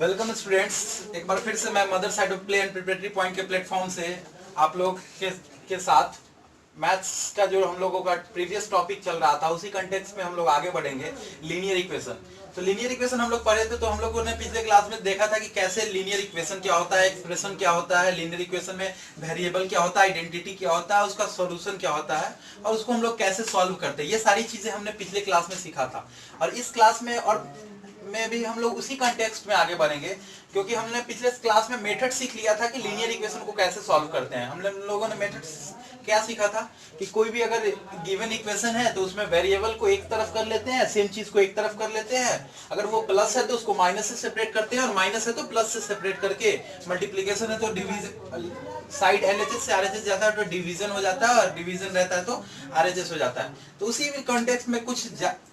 Welcome students, एक बार फिर से मैं mother side of play and preparatory point के प्लेटफॉर्म से आप लोग के साथ मैथ्स का जो हम लोगों का प्रीवियस टॉपिक चल रहा था उसी कंटेक्स्ट में हम लोग आगे बढ़ेंगे। Linear equation. तो लीनियर इक्वेशन हम लोग पढ़े थे, तो हम लोगों ने पिछले क्लास में देखा था कि कैसे लीनियर इक्वेशन क्या होता है, एक्सप्रेशन क्या होता है, लीनियर इक्वेशन में वेरिएबल क्या होता है, आइडेंटिटी क्या होता है, उसका सॉल्यूशन क्या होता है और उसको हम लोग कैसे सॉल्व करते हैं। ये सारी चीजें हमने पिछले क्लास में सीखा था और इस क्लास में और में भी हम लोग उसी कॉन्टेक्स्ट में आगे बढ़ेंगे, क्योंकि हमने पिछले क्लास में मेथड सीख लिया था कि लीनियर इक्वेशन को कैसे सॉल्व करते हैं। हम लोगों ने मेथड क्या सीखा था कि कोई भी अगर गिवन इक्वेशन है तो उसमें वेरिएबल को एक तरफ कर लेते हैं, सेम चीज को एक तरफ कर लेते हैं। अगर वो प्लस है तो उसको माइनस से सेपरेट करते हैं और माइनस है तो प्लस से सेपरेट करके, मल्टीप्लीकेशन है तो डिवीजन, साइड एलएचएस से आरएचएस जाता है तो डिवीजन हो जाता है और डिवीजन रहता है तो आरएचएस हो जाता है। तो उसी कॉन्टेक्स्ट में कुछ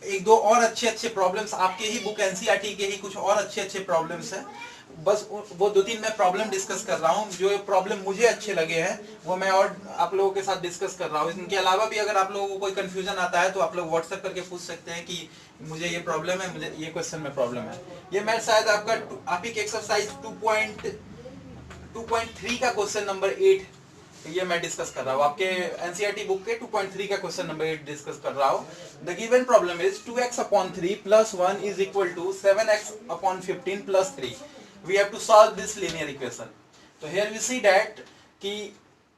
एक दो और अच्छे प्रॉब्लम्स आपके ही बुक एनसीईआरटी के ही कुछ और अच्छे प्रॉब्लम्स हैं। बस वो दो तीन मैं प्रॉब्लम डिस्कस कर रहा हूँ। जो प्रॉब्लम मुझे अच्छे लगे हैं वो मैं और आप लोगों के साथ डिस्कस कर रहा हूँ। इनके अलावा भी अगर आप लोगों को कोई कंफ्यूजन आता है तो आप लोग व्हाट्सएप करके पूछ सकते हैं कि मुझे ये प्रॉब्लम है, मुझे ये क्वेश्चन में प्रॉब्लम है। ये मैं शायद आपका आप ही एक्सरसाइज 2.3 का क्वेश्चन नंबर 8 ये मैं डिस्कस कर रहा हूँ। आपके एनसीईआरटी बुक के 2.3 का क्वेश्चन नंबर 8 डिस्कस कर रहा हूँ। The given problem is 2x/3 + 1 is equal to 7x/15 + 3. We have to solve this linear equation. So here we see that कि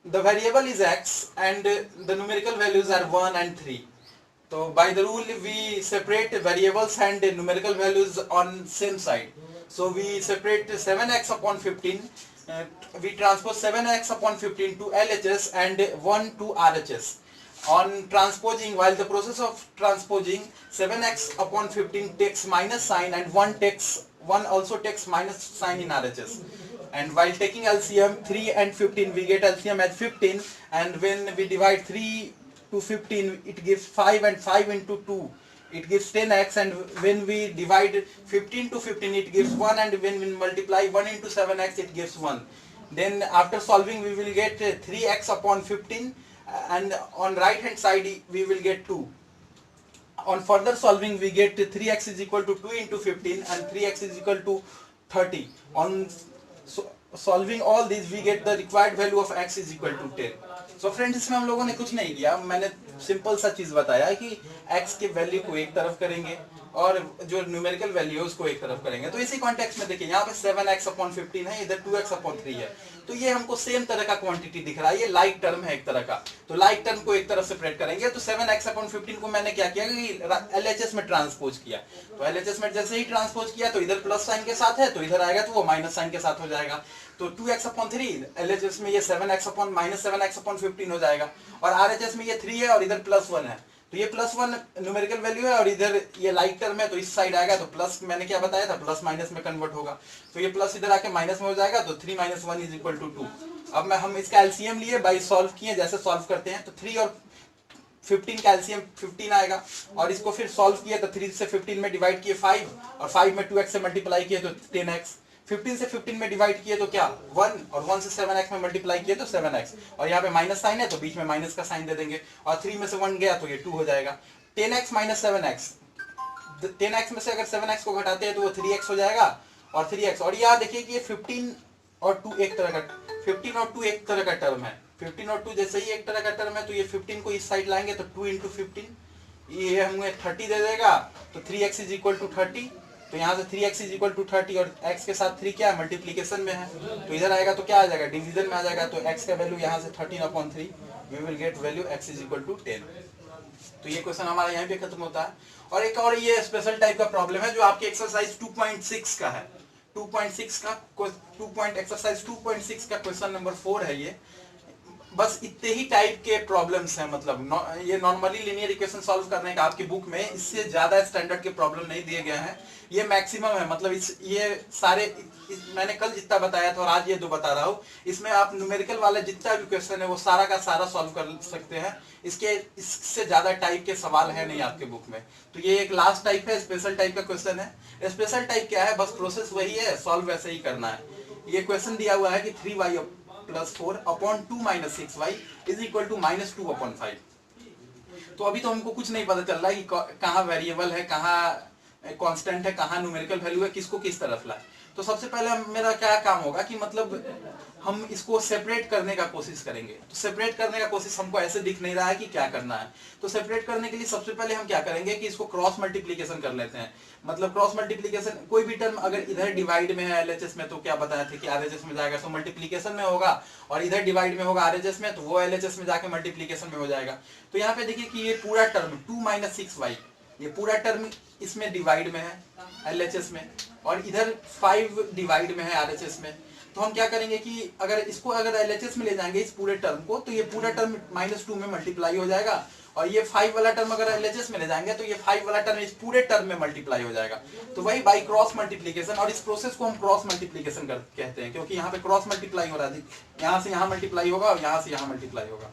the variable is x and the numerical values are 1 and 3. So by the rule we separate variables and numerical values on same side. So we separate 7x/15. We transpose 7x/15 to LHS and 1 to RHS. On transposing, while the process of transposing, 7x/15 takes minus sign and 1 also takes minus sign in RHS. And while taking LCM 3 and 15, we get LCM as 15, and when we divide 3 to 15 it gives 5, and 5 into 2 it gives 10x, and when we divide 15 to 15 it gives 1, and when we multiply 1 into 7x it gives 1. Then after solving we will get 3x/15, and on right hand side we will get 2. On further solving we get 3x is equal to 2 into 15 and 3x is equal to 30. On solving all these we get the required value of x is equal to 10. So friends, इसमें हम लोगों ने कुछ नहीं किया, मैंने simple सा चीज बताया कि x के वैल्यू को एक तरफ करेंगे और जो न्यूमेरिकल वैल्यू है उसको एक तरफ करेंगे। तो इसी कॉन्टेक्स्ट में देखिए यहाँ पे 7x/15 है, इधर 2x/3 है, तो ये हमको सेम तरह का क्वांटिटी दिख रहा है, ये लाइक टर्म है एक तरह का। तो लाइक टर्म को एक तरफ सेपरेट करेंगे। तो 7x/15 को मैंने क्या किया कि एलएचएस में ट्रांसपोज किया। तो एलएचएस में जैसे ही ट्रांसपोज किया तो इधर प्लस साइन के साथ है तो इधर आएगा तो वो माइनस साइन के साथ हो जाएगा। तो 2x/3 एलएचएस में ये 7x/-7x/15 हो जाएगा और आरएचएस में ये 3 है और इधर +1 है। तो ये +1 न्यूमेरिकल वैल्यू है और इधर ये लाइक टर्म है, तो इस साइड आएगा तो प्लस, मैंने क्या बताया था, प्लस माइनस में कन्वर्ट होगा। तो ये प्लस इधर आके माइनस में हो जाएगा, तो 3 - 1 = 2। अब हम इसका एलसीएम लिए, बाई सॉल्व किए, जैसे सॉल्व करते हैं तो 3 और 15 का एलसीएम 15 आएगा और इसको फिर सॉल्व किया तो 3 से 15 में डिवाइड किए 5 और 5 में 2x से मल्टीप्लाई किए तो 10x, 15 से 15 में डिवाइड किए तो क्या 1 और 1 से 7x में मल्टीप्लाई किए तो 7x, और यहाँ पे माइनस साइन है तो बीच में माइनस का साइन दे देंगे और 3 में से 1 गया तो ये 2 हो जाएगा। 10x - 7x, 10x में से अगर 7x को घटाते हैं तो वो 3x हो जाएगा और 3x, और यहाँ देखिए कि ये 15 और 2 एक तरह का, 15 और 2 एक तरह का टर्म है। 15 और 2 जैसे ही एक तरह का टर्म है तो ये 15 को इस साइड लाएंगे तो 2 × 15 ये हमें 30 दे देगा। तो 3x = 30, तो यहाँ से 3x = 30 और x के साथ 3 क्या है, मल्टीप्लीकेशन में है, तो इधर आएगा तो क्या आ जाएगा, डिवीजन में आ जाएगा। तो x का वैल्यू यहाँ से 13/3 we will get value x = 10। तो ये क्वेश्चन हमारा यहाँ पे खत्म होता है। और एक और ये स्पेशल टाइप का प्रॉब्लम है जो आपके एक्सरसाइज 2.6 का है। 2.6 का एक्सरसाइज 2.6 का क्वेश्चन नंबर 4 है ये। बस इतने ही टाइप के प्रॉब्लम्स हैं, मतलब ये नॉर्मली लीनियर इक्वेशन सॉल्व करने का आपकी बुक में इससे ज्यादा स्टैंडर्ड के प्रॉब्लम नहीं दिए गए हैं, ये मैक्सिमम है। मतलब ये सारे मैंने कल जितना बताया था और आज ये 2 बता रहा हूँ, इसमें आप न्यूमेरिकल वाला जितना भी क्वेश्चन है वो सारा का सारा सॉल्व कर सकते हैं। इससे ज्यादा टाइप के सवाल है नहीं आपके बुक में। तो ये एक लास्ट टाइप है, स्पेशल टाइप का क्वेश्चन है। स्पेशल टाइप क्या है, बस प्रोसेस वही है, सॉल्व वैसे ही करना है। ये क्वेश्चन दिया हुआ है कि 3y + 4/2 - 6y = -2/5। तो अभी तो हमको कुछ नहीं पता चल रहा है कि कहाँ वेरिएबल है, कहाँ कांस्टेंट है, कहाँ न्यूमेरिकल वैल्यू है, किसको किस तरफ लाए। तो सबसे पहले मेरा क्या काम होगा कि मतलब हम इसको सेपरेट करने का कोशिश करेंगे। तो सेपरेट करने का कोशिश हमको ऐसे दिख नहीं रहा है कि क्या करना है। तो सेपरेट करने के लिए सबसे पहले हम क्या करेंगे कि इसको क्रॉस मल्टीप्लीकेशन कर लेते हैं। मतलब क्रॉस मल्टीप्लीकेशन, कोई भी टर्म अगर इधर डिवाइड में है एलएचएस में तो क्या बताया थे कि आरएचएस में जाएगा, तो मल्टीप्लीकेशन में होगा, और इधर डिवाइड में होगा आरएचएस में तो वो एलएचएस में जाके मल्टीप्लीकेशन में हो जाएगा। तो यहाँ पे देखिए कि ये पूरा टर्म 2 - 6y, ये पूरा टर्म इसमें डिवाइड में है एलएचएस में, और इधर 5 डिवाइड में है आरएचएस में। तो हम क्या करेंगे कि अगर इसको अगर एलएचएस में ले जाएंगे इस पूरे टर्म को, तो ये पूरा टर्म -2 में मल्टीप्लाई हो जाएगा, और ये 5 वाला टर्म अगर एलएचएस में ले जाएंगे तो ये 5 वाला टर्म इस पूरे टर्म में मल्टीप्लाई हो जाएगा। तो वही बाई क्रॉस मल्टीप्लीकेशन, और इस प्रोसेस को हम क्रॉस मल्टीप्लीकेशन कहते हैं, क्योंकि यहाँ पे क्रॉस मल्टीप्लाई हो रहा है, यहाँ से यहाँ मल्टीप्लाई होगा और यहाँ से यहाँ मल्टीप्लाई होगा।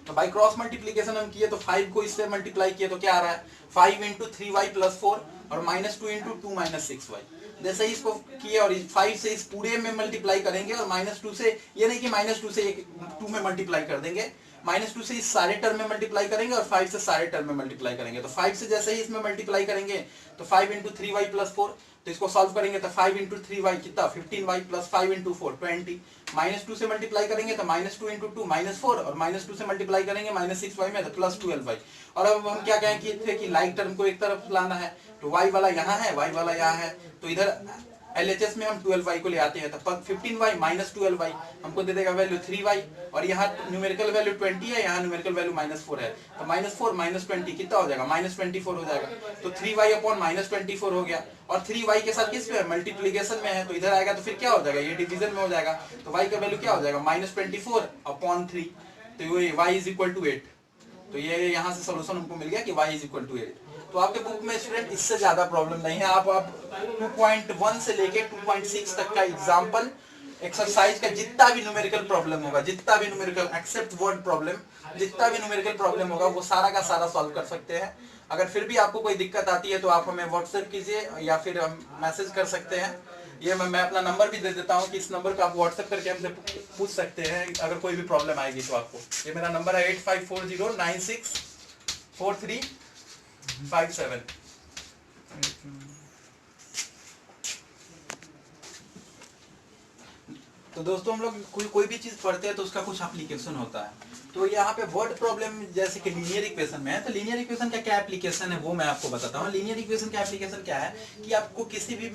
तो बाई क्रॉस मल्टीप्लीकेशन हम किए तो 5 को इससे मल्टीप्लाई किए तो क्या आ रहा है 5 × 3y + 4 और -2 × 2 - 6y। जैसे ही इसको किए और 5 से इस पूरे में मल्टीप्लाई करेंगे, और -2 से, ये नहीं कि -2 से 2 में मल्टीप्लाई कर देंगे, -2 से इस सारे टर्म में मल्टीप्लाई करेंगे और 5 से सारे टर्म में मल्टीप्लाई करेंगे। तो 5 से जैसे ही इसमें मल्टीप्लाई करेंगे तो 5 × 3y + 4, तो इसको सॉल्व करेंगे तो 5 × 3y कितना 15y + 5 × 4 20। -2 से मल्टीप्लाई करेंगे तो -2 × 2 -4, और -2 से मल्टीप्लाई करेंगे -6y में तो +12y। और अब हम क्या कहें कि लाइक टर्म को एक तरफ लाना है, तो y वाला यहाँ है, y वाला यहाँ है, तो इधर एलएचएस में हम 12y को ले आते हैं, तो 15y - 12y हमको दे देगा वैल्यू 3y, और यहाँ न्यूमेरिकल वैल्यू 20 है, यहाँ न्यूमेरिकल वैल्यू -4 है, तो -4 - 20 कितना हो जाएगा -24 हो जाएगा। तो 3y अपॉन -24 हो गया, और 3y के साथ किस पे है मल्टीप्लीकेशन में है, तो इधर आएगा तो फिर क्या हो जाएगा ये डिवीजन में हो जाएगा, तो y का वैल्यू क्या हो जाएगा -24 अपॉन 3, तो ये y = 8। तो ये यहाँ से सोल्यूशन हमको मिल गया कि y = 8। तो आपके बुक में स्टूडेंट इससे ज्यादा प्रॉब्लम नहीं है, आप 2.1 से लेके 2.6 तक का एग्जाम्पल एक्सरसाइज का जितना भी न्यूमेरिकल प्रॉब्लम होगा, जितना भी न्यूमेरिकल एक्सेप्ट वर्ड प्रॉब्लम, जितना भी न्यूमेरिकल प्रॉब्लम होगा वो सारा का सारा सॉल्व कर सकते हैं। अगर फिर भी आपको कोई दिक्कत आती है तो आप हमें व्हाट्सएप कीजिए या फिर मैसेज कर सकते हैं। ये मैं अपना नंबर भी दे देता हूँ कि इस नंबर का आप व्हाट्सएप करके हमसे पूछ सकते हैं अगर कोई भी प्रॉब्लम आएगी तो आपको। ये मेरा नंबर है 8540964357। तो दोस्तों हम लोग कोई भी चीज पढ़ते हैं तो उसका कुछ एप्लीकेशन होता है। तो यहाँ पे वर्ड प्रॉब्लम जैसे कि लीनियर इक्वेशन में है, तो लीनियर इक्वेशन का क्या एप्लीकेशन है वो मैं आपको बताता हूँ। लीनियर इक्वेशन का एप्लीकेशन क्या है कि आपको किसी भी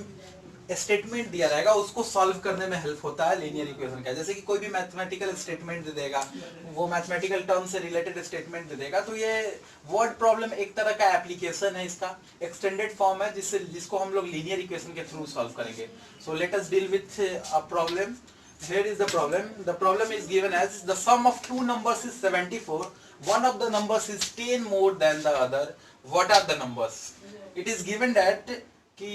स्टेटमेंट दिया रहेगा उसको सॉल्व करने में हेल्प होता है लीनियर इक्वेशन का। जैसे कि कोई भी मैथमेटिकल स्टेटमेंट दे देगा, वो मैथमेटिकल टर्म से रिलेटेड स्टेटमेंट दे देगा, तो ये वर्ड प्रॉब्लम एक तरह का एप्लीकेशन है, इसका एक्सटेंडेड फॉर्म है जिसको हम लोग लीनियर इक्वेशन के थ्रू सॉल्व करेंगे। So let us deal with a problem. Here is the problem. The problem is given as the sum of two numbers is 74. One of the numbers is 10 more than the other. What are the numbers? It is given that कि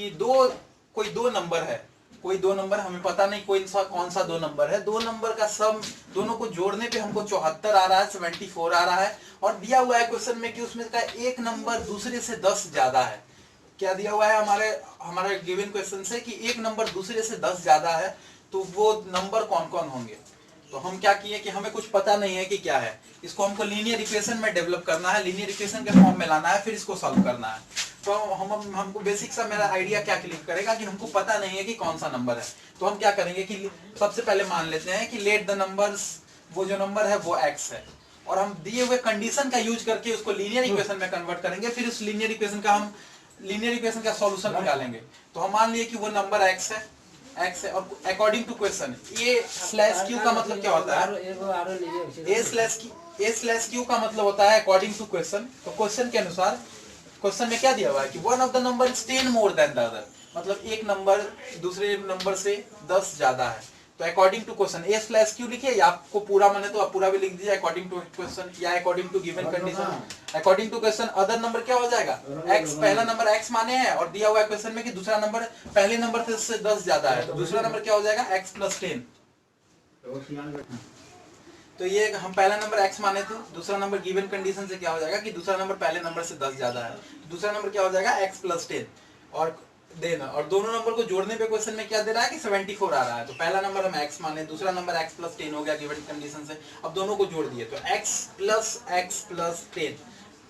कोई दो number है, कोई दो number हमें पता नहीं कौन सा दो नंबर है। दो नंबर का सम दोनों को जोड़ने पे हमको 74 आ रहा है, 74 आ रहा है, और दिया हुआ है क्वेश्चन में कि उसमें का एक नंबर दूसरे से 10 ज्यादा है। क्या दिया हुआ है हमारे गिवन क्वेश्चन से कि एक नंबर दूसरे से 10 ज्यादा है, तो वो नंबर कौन कौन होंगे। तो हम क्या किए कि हमें कुछ पता नहीं है कि क्या है, इसको हमको लीनियर इक्वेशन में डेवलप करना है, लीनियर इक्वेशन के फॉर्म में लाना है, फिर इसको सॉल्व करना है। तो हमको बेसिक सा मेरा आइडिया क्या क्लिक करेगा कि हमको पता नहीं है कि कौन सा नंबर है। तो हम क्या करेंगे कि सबसे पहले मान लेते हैं कि लेट द नंबर्स, वो जो नंबर है वो x है, और हम दिए हुए कंडीशन का यूज करके उसको लीनियर इक्वेशन में कन्वर्ट करेंगे, फिर उस लीनियर इक्वेशन का सॉल्यूशन निकालेंगे। तो हम मान लिए कि वो नंबर x है, और अकॉर्डिंग टू क्वेश्चन a/q का मतलब क्या होता है, a/q का मतलब होता है अकॉर्डिंग टू क्वेश्चन। तो क्वेश्चन के अनुसार क्वेश्चन में क्या दिया हुआ है कि one of the number is 10 more than the other, मतलब एक नंबर दूसरे नंबर से 10 ज्यादा है। तो अकॉर्डिंग टू क्वेश्चन a/q लिखिए, या आपको पूरा माने तो आप पूरा भी लिख दीजिए अकॉर्डिंग टू क्वेश्चन या according to given condition. According to question other number क्या हो जाएगा x, पहला नंबर x माने हैं और दिया हुआ है क्वेश्चन में कि दूसरा नंबर पहले नंबर से 10 ज्यादा है, तो दूसरा नंबर क्या हो जाएगा x + 10। तो ये हम पहला नंबर x माने तो दूसरा नंबर गिवन कंडीशन से क्या हो जाएगा कि दूसरा नंबर पहले नंबर से 10 ज्यादा है, दूसरा नंबर क्या हो जाएगा x + 10 और देना, और दोनों नंबर को जोड़ने पे क्वेश्चन में क्या दे रहा है कि 74 आ रहा है। तो पहला नंबर हम x माने, दूसरा नंबर x + 10 हो गया गिवन कंडीशन से। अब दोनों को जोड़ दिए तो x + 10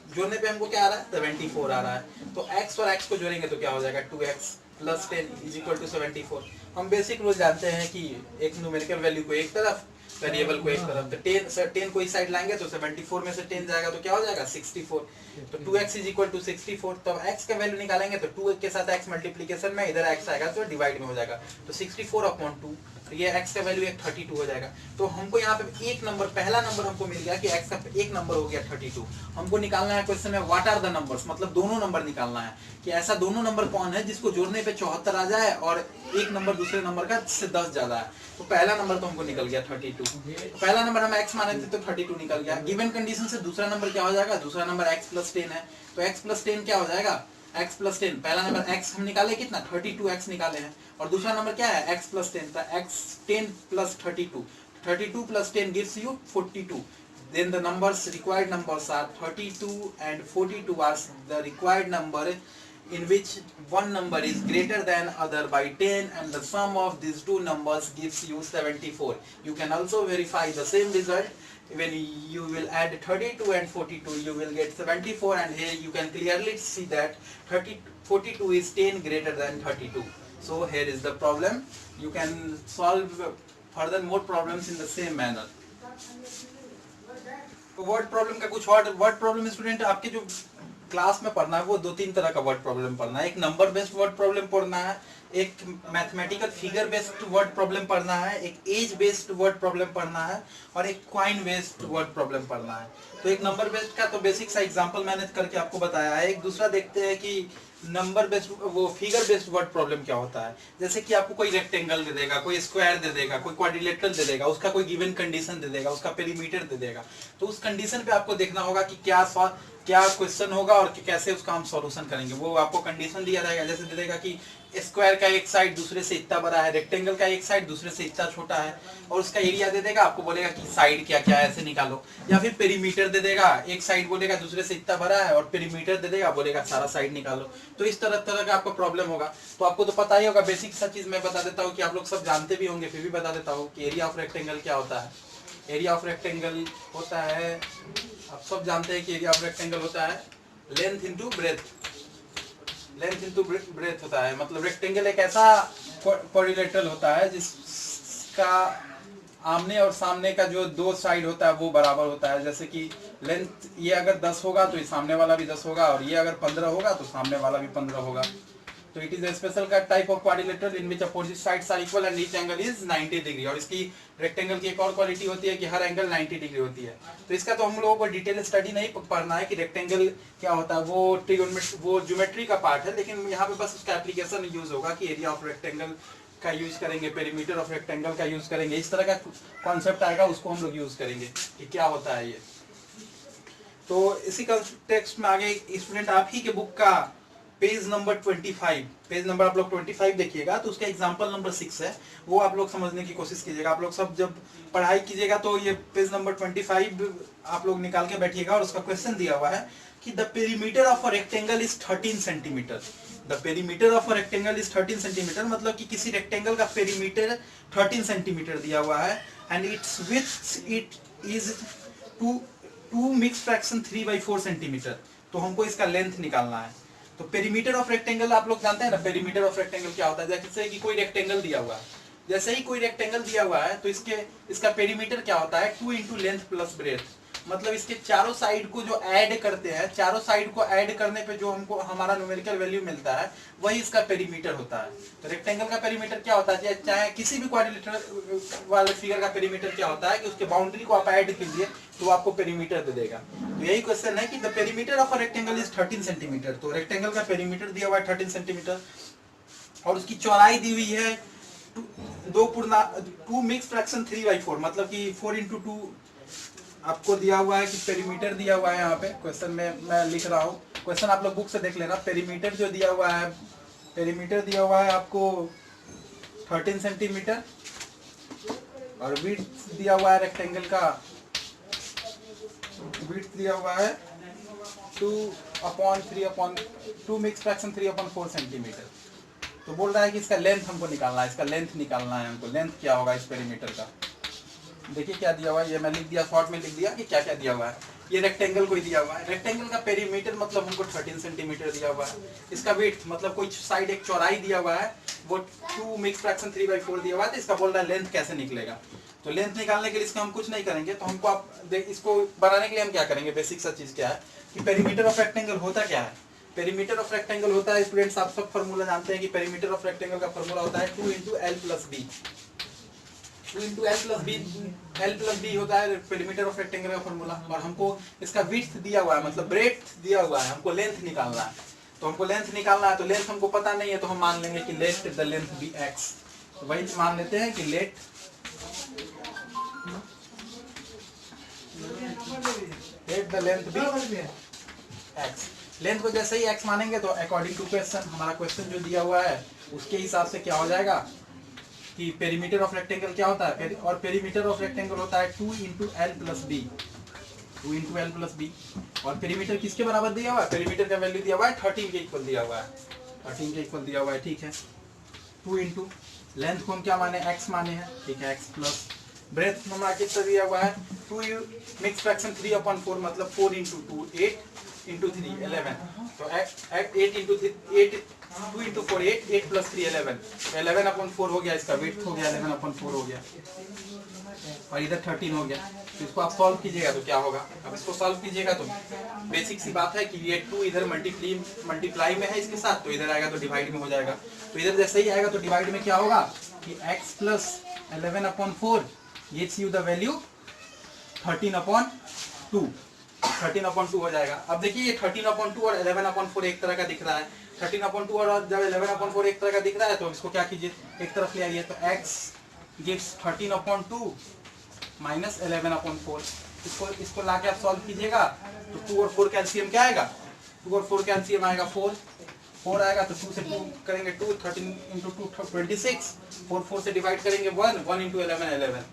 जोड़ने पे हमको क्या आ रहा है 74 आ रहा है। तो x और x को जोड़ेंगे तो क्या हो जाएगा 2x, plus 10 is equal to 74। हम बेसिक रूल जानते हैं कि एक न्यूमेरिकल वैल्यू को एक तरफ, वेरिएबल को एक तरफ, तो 10 को इस साइड लाएंगे तो 74 में से 10 जाएगा तो क्या हो जाएगा 64। तो 2x इज इक्वल टू 64। तब x का वैल्यू निकालेंगे तो 2 के साथ x मल्टीप्लीकेशन में इधर x आएगा तो डिवाइड में हो जाएगा, तो 64/2, तो ये x का वैल्यू 32 हो जाएगा। तो हमको यहाँ पे एक नंबर, पहला नंबर हमको मिल गया कि x का एक नंबर हो गया 32। हमको निकालना है क्वेश्चन में व्हाट आर द नंबर्स, मतलब दोनों नंबर निकालना है कि ऐसा दोनों नंबर कौन है जिसको जोड़ने पे 74 आ जाए और एक नंबर दूसरे नंबर का से 10 ज्यादा है। तो पहला नंबर तो हमको निकल गया 32। तो पहला नंबर हम x माने थे तो 32 निकल गया। गिवन कंडीशन से दूसरा नंबर क्या हो जाएगा, दूसरा नंबर x प्लस 10 है, तो x प्लस 10 क्या हो जाएगा, x प्लस 10। पहला नंबर x हम निकाले कितना 32x निकाले हैं, और दूसरा नंबर क्या है x प्लस 10, तो x 10 plus 32, 32 plus 10 gives you 42। Then the numbers, required numbers are 32 and 42 are the required number in which one number is greater than other by 10 and the sum of these two numbers gives you 74. You can also verify the same result. When you will add 32 and 42 you will get 74, and here you can clearly see that 42 is 10 greater than 32. So here is the problem. You can solve further more problems in the same manner. तो word problem का कुछ word problem student आपके जो class में पढ़ना है वो 2-3 तरह का वर्ड प्रॉब्लम पढ़ना है। एक नंबर बेस्ड वर्ड प्रॉब्लम पढ़ना है, एक mathematical figure based word problem पढ़ना है, एक एज बेस्ड वर्ड प्रॉब्लम पढ़ना है, और एक क्वाइन बेस्ड वर्ड प्रॉब्लम पढ़ना है। तो एक नंबर बेस्ड का तो बेसिक सा एग्जांपल मैंने करके आपको बताया है। एक दूसरा देखते हैं कि नंबर बेस्ड, वो फिगर बेस्ड वर्ड प्रॉब्लम क्या होता है। जैसे कि आपको कोई रेक्टेंगल दे देगा, कोई स्क्वायर दे देगा, कोई क्वाड्रिलेटरल दे देगा, उसका कोई गिवन कंडीशन दे देगा, उसका पेरीमीटर दे देगा, तो उस कंडीशन पे आपको देखना होगा कि क्या क्वेश्चन होगा और कैसे उसका हम सॉल्यूशन करेंगे। वो आपको कंडीशन दिया रहेगा, जैसे दे देगा कि स्क्वायर का एक साइड दूसरे से इतना बड़ा है, रेक्टेंगल का एक साइड दूसरे से इतना छोटा है, और उसका एरिया दे देगा, आपको बोलेगा कि साइड क्या क्या है ऐसे निकालो। या फिर पेरीमीटर दे देगा, एक साइड बोलेगा दूसरे से इतना बड़ा है और पेरीमीटर दे देगा, बोलेगा सारा साइड निकालो। तो इस तरह का आपको प्रॉब्लम होगा। तो आपको तो पता ही होगा, बेसिक सा चीज मैं बता देता हूँ कि आप लोग सब जानते भी होंगे, फिर भी बता देता हूँ कि एरिया ऑफ रेक्टेंगल क्या होता है। एरिया ऑफ रेक्टेंगल होता है, आप सब जानते हैं कि एरिया ऑफ रेक्टेंगल होता है length into breadth, length into breadth होता है। मतलब रेक्टेंगल एक ऐसा क्वाड्रिलेटरल होता है जिसका आमने और सामने का जो दो साइड होता है वो बराबर होता है। जैसे कि लेंथ ये अगर 10 होगा तो सामने वाला भी 10 होगा, और ये अगर 15 होगा तो सामने वाला भी 15 होगा। तो it is a special type of quadrilateral in which opposite sides are equal and each angle is 90 degree. और इसकी रेक्टेंगल की एक और क्वालिटी होती है कि हर एंगल 90 डिग्री होती है। तो इसका तो हम लोगों को डिटेल स्टडी नहीं पढ़ना है कि रेक्टेंगल क्या होता है, वो ज्योमेट्री का पार्ट है, लेकिन यहाँ पे बस उसका एप्लीकेशन यूज होगा कि एरिया ऑफ रेक्टेंगल का यूज करेंगे, पेरीमीटर ऑफ रेक्टेंगल का यूज करेंगे, इस तरह का कॉन्सेप्ट आएगा, उसको हम लोग यूज करेंगे कि क्या होता है ये। तो इसी कॉन्टेक्स्ट में आगे स्टूडेंट आप ही के बुक का पेज नंबर 25, पेज नंबर आप लोग 25 देखिएगा, तो उसका एग्जांपल नंबर 6 है, वो आप लोग समझने की कोशिश कीजिएगा। आप लोग सब जब पढ़ाई कीजिएगा तो ये पेज नंबर 25 आप लोग निकाल के बैठिएगा, और उसका क्वेश्चन दिया हुआ है कि the perimeter of a rectangle is 13 centimetre. The perimeter of a rectangle is 13 centimetre, मतलब कि किसी रेक्टेंगल का पेरीमीटर 13 सेंटीमीटर दिया हुआ है, and it's width it is 2 mix fraction 3/4 centimetre. तो हमको इसका लेंथ निकालना है। तो पेरीमीटर ऑफ रेक्टेंगल आप लोग जानते हैं ना, पेरीमीटर ऑफ रेक्टेंगल क्या होता है। जैसे कि कोई रेक्टेंगल दिया हुआ है, जैसे ही कोई रेक्टेंगल दिया हुआ है तो इसका पेरीमीटर क्या होता है 2 इंटू लेंथ प्लस ब्रेथ। मतलब इसके चारों साइड को जो ऐड करते हैं, चारों साइड को ऐड करने पे जो हमको हमारा न्यूमेरिकल वैल्यू मिलता है वही इसका पेरीमीटर होता है। तो रेक्टेंगल का पेरीमीटर क्या होता है, चाहे किसी भी क्वाड्रिलेटरल वाले फिगर का पेरीमीटर क्या होता है कि उसके बाउंड्री को आप ऐड कीजिए तो आपको पेरीमीटर दे देगा। तो यही क्वेश्चन है कि the perimeter of a rectangle is 13 centimetre. तो रेक्टेंगल का पेरीमीटर दिया हुआ है 13 सेंटीमीटर, और उसकी चौड़ाई दी हुई है 2 मिक्स फ्रैक्शन 3/4, मतलब कि 4 इंटू 2 आपको दिया हुआ है कि पेरीमीटर दिया हुआ है। यहाँ पे क्वेश्चन में मैं लिख रहा हूँ, क्वेश्चन आप लोग बुक से देख लेना। पेरीमीटर जो दिया हुआ है, पेरीमीटर दिया हुआ है आपको 13 सेंटीमीटर, और विड्थ दिया हुआ है रेक्टेंगल का, विड्थ दिया हुआ है 2 मिक्स फ्रैक्शन 3/4 सेंटीमीटर। तो बोल रहा है कि इसका लेंथ हमको निकालना है, इसका लेंथ निकालना है हमको। लेंथ क्या होगा इस पेरीमीटर का, देखिए क्या दिया हुआ है, ये मैं लिख दिया, शॉर्ट में लिख दिया कि क्या क्या दिया हुआ है। ये रेक्टेंगल कोई दिया हुआ है, रेक्टेंगल का पेरीमीटर मतलब हमको 13 सेंटीमीटर दिया हुआ है, इसका विड्थ मतलब कोई साइड एक चौड़ाई दिया हुआ है वो 2 मिक्स फ्रैक्शन 3/4 दिया हुआ है, तो इसका बोल रहा है लेंथ कैसे निकलेगा। तो लेंथ निकालने के लिए इसका हम कुछ नहीं करेंगे, तो हमको आप इसको बनाने के लिए हम क्या करेंगे, बेसिक सा चीज क्या है कि पेरीमीटर ऑफ रेक्टेंगल होता क्या है। पेरीमीटर ऑफ रेक्टेंगल होता है स्टूडेंट्स, आप सब फॉर्मूला जानते हैं कि पेरीमीटर ऑफ रेक्टेंगल का फॉर्मूला होता है 2 × L + B। 2 × L + B होता है पेरीमीटर ऑफ रेक्टेंगल का फॉर्मूला, और हमको इसका विड्थ दिया हुआ है मतलब ब्रेड्थ दिया हुआ है, हमको लेंथ निकालना है। तो हमको लेंथ निकालना है, तो लेंथ हमको पता नहीं है, तो हम मान लेंगे कि let the length be x। तो वही मान लेते हैं कि let the length be x। Length को जैसे ही x मानेंगे तो अकॉर्डिंग टू क्वेश्चन, हमारा क्वेश्चन जो दिया हुआ है उसके हिसाब से क्या हो जाएगा कि पेरीमीटर ऑफ रेक्टेंगल क्या होता है, और पेरीमीटर ऑफ रेक्टेंगल होता है 2 × L + B। 2 × L + B। और पेरीमीटर किसके बराबर दिया हुआ है, पेरीमीटर का वैल्यू दिया हुआ है 13 के इक्वल दिया हुआ है, 13 के इक्वल दिया हुआ है, ठीक है। 2 × लेंथ को हम क्या माने, x माने हैं, ठीक है, x प्लस ब्रेथ हमारा कितना दिया हुआ है 2 मिक्स फ्रैक्शन 3/4 मतलब 4 × 2 8 × 3 11। तो 8 × 8 2 × 4 8 8 + 3 11, 11/4 हो गया, इसका वेट हो गया 11/4 हो गया, और इधर 13 हो गया। तो इसको आप सॉल्व कीजिएगा तो क्या होगा, अब इसको सॉल्व कीजिएगा तो बेसिक सी बात है कि ये 2 इधर मल्टीप्लाई में है इसके साथ, तो इधर आएगा तो डिवाइड में हो जाएगा। तो इधर जैसे ही आएगा तो डिवाइड में क्या होगा कि x + 11/4 gives you the value 13/2 13/2 हो जाएगा। अब देखिए ये 13/2 और 11/4 एक तरह का दिख रहा है, 13/2 और जब 11/4 एक तरह का दिख रहा है तो इसको क्या कीजिए, एक तरफ ले आइए, तो x gives 13/2 - 11/4। इसको लाके आप सॉल्व कीजिएगा तो 2 और 4 कैल्शियम क्या आएगा, 2 और 4 कैल्शियम आएगा 4 आएगा, तो 2 से 2 करेंगे 2, 13 × 2 26, 4 से डिवाइड करेंगे 1 × 11 11,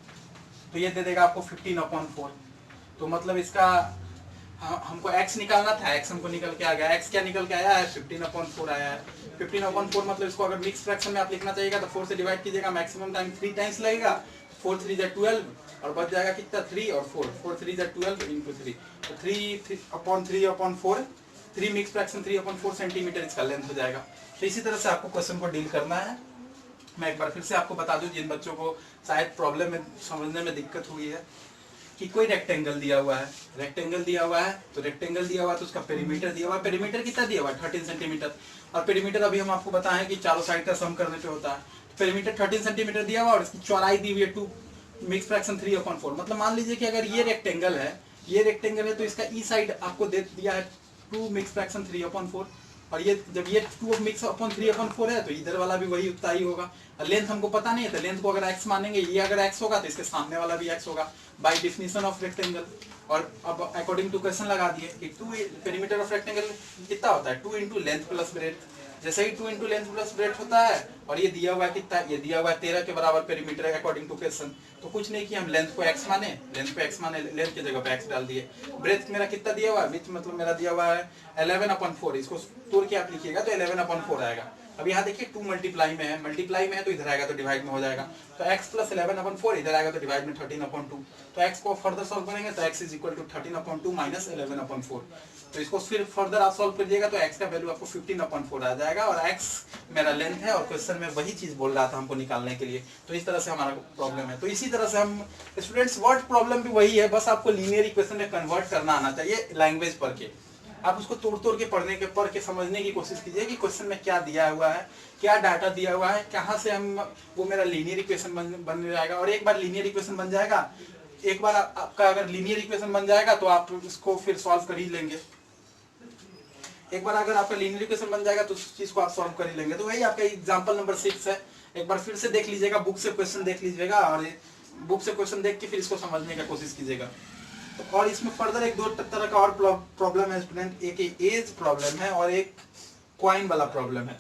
तो ये दे देगा आपको 15/4। तो मतलब इसका हमको x निकालना था, x हमको निकल के आ गया, x क्या निकल के आया है 15/4 आया है। 15/4 मतलब इसको अगर मिक्स फ्रैक्शन में आप लिखना चाहिएगा तो 4 से डिवाइड कीजिएगा, मैक्सिमम टाइम 3 टाइम्स लगेगा, 4 3 = 12 और बच जाएगा कितना 3 और 4, 4 3 = 12 × 3, तो 3/3/4 3 मिक्स फ्रैक्शन 3/4 सेंटीमीटर इसका लेंथ हो जाएगा। तो इसी तरह से आपको क्वेश्चन को डील करना है। मैं एक बार फिर से आपको बता दूं जिन बच्चों को शायद प्रॉब्लम में समझने में दिक्कत हुई है कि कोई रेक्टेंगल दिया हुआ है, तो रेक्टेंगल दिया हुआ है तो उसका पेरीमीटर दिया हुआ है, पेरीमीटर कितना दिया हुआ है 13 सेंटीमीटर, और पेरीमीटर अभी हम आपको बताएं कि चारों साइड का सम करने पे होता है। पेरीमीटर 13 सेंटीमीटर दिया हुआ और इसकी चौड़ाई दी हुई है 2 मिक्स फ्रैक्शन 3/4। मतलब मान लीजिए कि अगर ये रेक्टेंगल है तो इसका ई साइड आपको दे दिया है 2 मिक्स फ्रैक्शन 3/4, और ये जब ये 2 मिक्स अपॉन 3/4 है तो इधर वाला भी वही उतना ही होगा। लेंथ हमको पता नहीं है तो लेंथ को अगर x मानेंगे, ये अगर x होगा तो इसके सामने वाला भी x होगा बाय डेफिनेशन ऑफ रेक्टेंगल। और अब अकॉर्डिंग टू क्वेश्चन लगा दिए कि 2 पेरीमीटर ऑफ रेक्टेंगल कितना होता है 2 × लेंथ प्लस ब्रेड्थ। जैसे ही 2 × लेंथ प्लस ब्रेड्थ होता है और ये दिया हुआ है कितना, ये दिया हुआ है 13 के बराबर पेरीमीटर अकॉर्डिंग टू क्वेश्चन। तो कुछ नहीं कि हम लेंथ को x माने, लेंथ की जगह पे x डाल दिए। ब्रेड्थ मेरा कितना दिया हुआ है, विड्थ मतलब मेरा दिया हुआ है 11/4, इसको तोड़ के आप लिखिएगा तो 11/4 आएगा। अब यहाँ देखिए 2 मल्टीप्लाई में है तो इधर आएगा तो डिवाइड में हो जाएगा, तो x + 11/4 इधर आएगा तो डिवाइड में 13/2। तो x को फर्दर सॉल्व करेंगे तो x = 13/2 - 11/4। तो इसको फिर फर्दर आप सॉल्व करिएगा तो x का वैल्यू आपको 15/4 आ जाएगा, और x मेरा लेंथ है और क्वेश्चन में वही चीज बोल रहा था हमको निकालने के लिए। तो इस तरह से हमारा प्रॉब्लम है। तो इसी तरह से हम स्टूडेंट्स वर्ड प्रॉब्लम भी वही है, बस आपको लीनियर इक्वेशन में कन्वर्ट करना आना चाहिए लैंग्वेज पढ़ के। आप उसको तोड़ के पढ़ के समझने की कोशिश कीजिए कि क्वेश्चन में क्या दिया हुआ है, क्या डाटा दिया हुआ है, कहाँ से हम वो मेरा लीनियर इक्वेशन बन जाएगा। और एक बार लीनियर इक्वेशन बन जाएगा, एक बार आपका अगर लीनियर इक्वेशन बन जाएगा तो आप इसको फिर सॉल्व कर ही लेंगे। एक बार अगर आपका लीनियर इक्वेशन बन जाएगा तो उस चीज को आप सॉल्व कर ही लेंगे। तो वही आपका एग्जांपल नंबर 6 है, एक बार फिर से देख लीजिएगा, बुक से क्वेश्चन देख लीजिएगा और बुक से क्वेश्चन देख के फिर इसको समझने का कोशिश कीजिएगा। तो और इसमें फर्दर एक दो तरह का और प्रॉब्लम है स्टूडेंट, एक एज प्रॉब्लम है और एक क्वाइन वाला प्रॉब्लम है,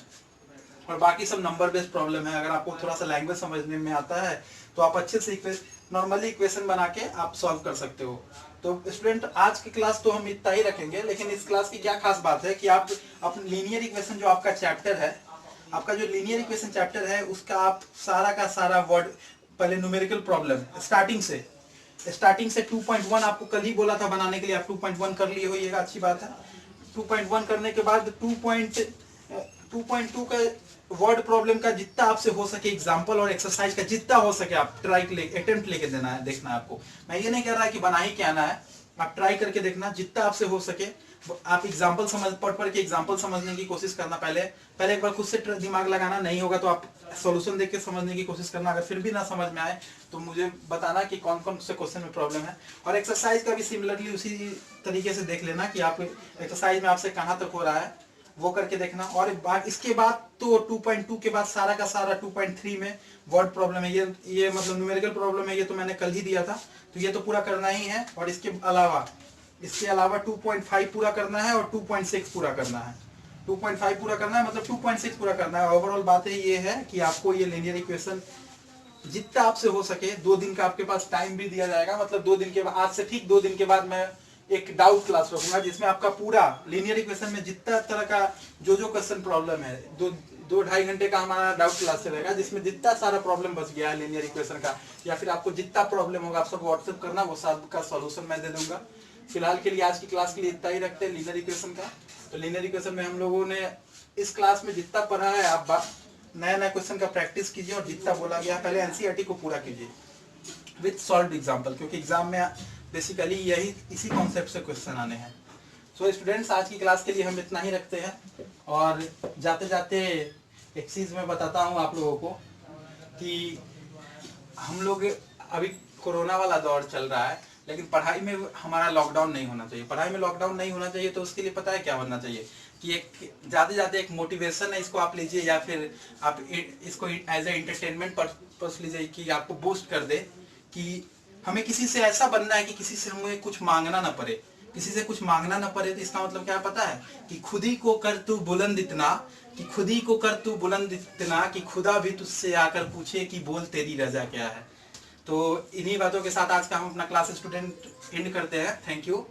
और बाकी सब नंबर बेस्ड प्रॉब्लम है। अगर आपको थोड़ा सा लैंग्वेज समझने में आता है तो आप अच्छे से नॉर्मली इक्वेशन बना के आप सॉल्व कर सकते हो। तो स्टूडेंट आज की क्लास तो हम इतना ही रखेंगे, लेकिन इस क्लास की क्या खास बात है कि आप अपने लीनियर इक्वेशन जो आपका चैप्टर है, आपका जो लीनियर इक्वेशन चैप्टर है उसका आप सारा का सारा वर्ड पहले न्यूमेरिकल प्रॉब्लम स्टार्टिंग से स्टार्टिंग से 2.1 आपको कल ही बोला था बनाने के लिए, आप 2.1 कर लिए होइएगा, अच्छी बात है। 2.1 करने के बाद 2.2 का वर्ड प्रॉब्लम का जितना आपसे हो सके एग्जाम्पल और एक्सरसाइज का जितना हो सके आप ट्राई अटेम्प्ट लेके देना है, देखना है आपको। मैं ये नहीं कह रहा कि बना ही के आना है, आप ट्राई करके देखना जितना आपसे हो सके। आप एग्जाम्पल पढ़ के एग्जाम्पल समझने की कोशिश करना, पहले एक बार खुद से दिमाग लगाना, नहीं होगा तो आप सॉल्यूशन देख के समझने की कोशिश करना। अगर फिर भी ना समझ में आए तो मुझे बताना कि कौन कौन से क्वेश्चन में प्रॉब्लम है। और एक्सरसाइज का भी सिमिलरली उसी तरीके से देख लेना कि आप एक्सरसाइज में आपसे कहाँ तक हो रहा है, वो करके देखना। और इसके बाद तो 2.2 के बाद सारा का सारा 2.3 में वर्ड प्रॉब्लम है, ये मतलब न्यूमेरिकल प्रॉब्लम है, ये तो मैंने कल ही दिया था, तो ये तो पूरा करना ही है। और इसके अलावा 2.5 पूरा करना है और 2.6 पूरा करना है। 2.5 पूरा करना है मतलब 2.6 पूरा करना है। ओवरऑल बातें ये है कि आपको ये लीनियर इक्वेशन जितना आपसे हो सके, 2 दिन का आपके पास टाइम भी दिया जाएगा, मतलब 2 दिन के बाद, आज से ठीक 2 दिन के बाद मैं एक डाउट क्लास रखूंगा जिसमें आपका पूरा लीनियर इक्वेशन में जितना तरह का जो क्वेश्चन प्रॉब्लम है, 2-2.5 घंटे का हमारा डाउट क्लास चलेगा, जिसमें जितना सारा प्रॉब्लम बच गया है लीनियर इक्वेशन का, या फिर आपको जितना प्रॉब्लम होगा आप सब व्हाट्सएप करना, वो सब का सॉल्यूशन मैं दे दूंगा। फिलहाल के लिए आज की क्लास के लिए इतना ही रखते हैं लीनियर इक्वेशन का। तो लीनियर इक्वेशन में हम लोगों ने इस क्लास में जितना पढ़ा है, आप नया क्वेश्चन का प्रैक्टिस कीजिए और जितना बोला गया पहले एनसीईआरटी को पूरा कीजिए विद सॉल्व एग्जाम्पल, क्योंकि एग्जाम में बेसिकली इसी कॉन्सेप्ट से क्वेश्चन आने हैं। सो स्टूडेंट्स, आज की क्लास के लिए हम इतना ही रखते हैं। और जाते जाते एक चीज़ मैं बताता हूँ आप लोगों को कि हम लोग अभी कोरोना वाला दौर चल रहा है, लेकिन पढ़ाई में हमारा लॉकडाउन नहीं होना चाहिए। पढ़ाई में लॉकडाउन नहीं होना चाहिए तो उसके लिए पता है क्या बनना चाहिए कि एक जाते जाते एक मोटिवेशन है, इसको आप लीजिए, या फिर आप इसको एज ए एंटरटेनमेंट पर्पस लीजिए कि आपको बूस्ट कर दे कि हमें किसी से ऐसा बनना है कि किसी से हमें कुछ मांगना ना पड़े। किसी से कुछ मांगना ना पड़े तो इसका मतलब क्या पता है कि खुद ही को कर तू बुलंद इतना, कि खुद ही को कर तू बुलंद इतना कि खुदा भी तुझसे आकर पूछे कि बोल तेरी रजा क्या है। तो इन्हीं बातों के साथ आज का हम अपना क्लास स्टूडेंट एंड करते हैं। Thank you.